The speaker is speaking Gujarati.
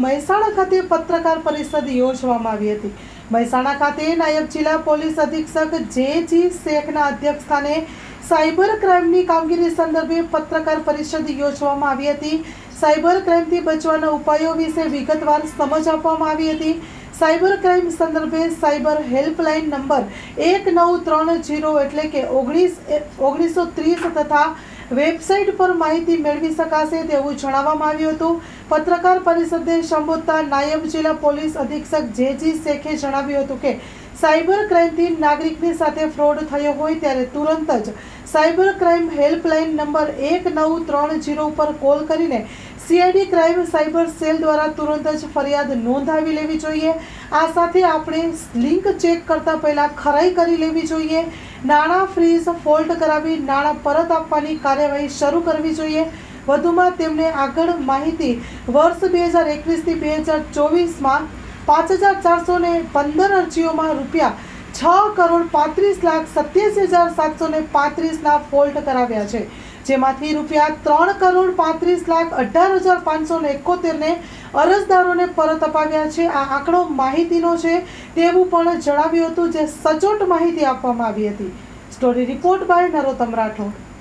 મહેસાણા ખાતે પત્રકાર પરિષદ યોજવામાં આવી હતી। મહેસાણા ખાતે નાયબ જિલ્લા પોલીસ અધિક્ષક જે.જી. શેખના અધ્યક્ષસ્થાને સાયબર ક્રાઇમની કામગીરી સંદર્ભે પત્રકાર પરિષદ યોજવામાં આવી હતી। સાયબર ક્રાઇમથી બચવાના ઉપાયો વિશે વિગતવાર સમજ આપવામાં આવી હતી। સાયબર ક્રાઇમ સંદર્ભે સાયબર હેલ્પલાઇન નંબર 1930 એટલે કે 1930 તથા વેબસાઇટ પર માહિતી મેળવી શકાશે તેવું જણાવવામાં આવ્યું હતું। પત્રકાર પરિષદને સંબોધતા નાયબ જિલ્લા પોલીસ અધિક્ષક જે.જી. શેખે જણાવ્યું હતું કે સાયબર ક્રાઇમથી નાગરિકની સાથે ફ્રોડ થયો હોય ત્યારે તુરંત જ સાયબર ક્રાઇમ હેલ્પલાઇન નંબર 1930 ઉપર કોલ કરીને સીઆઈડી ક્રાઇમ સાયબર સેલ દ્વારા તુરંત જ ફરિયાદ નોંધાવી લેવી જોઈએ। આ સાથે આપણે લિંક ચેક કરતા પહેલા ખરાઈ કરી લેવી જોઈએ। નાણાં ફ્રીઝ ફોલ્ટ કરાવી નાણાં પરત આપવાની કાર્યવાહી શરૂ કરવી જોઈએ। વધુમાં તેમણે આગળ માહિતી વર્ષ 2021 થી 2024માં 5415 અરજીઓમાં ₹6,35,87,735 ફોલ્ટ કરાવ્યા છે, જેમાંથી ₹3,35,18,571 ને અરજદારોને પરત અપાવ્યા છે। આ આંકડો માહિતીનો છે તેવું પણ જણાવ્યું હતું, જે સચોટ માહિતી આપવામાં આવી હતી। Story report by Narottam Rathod.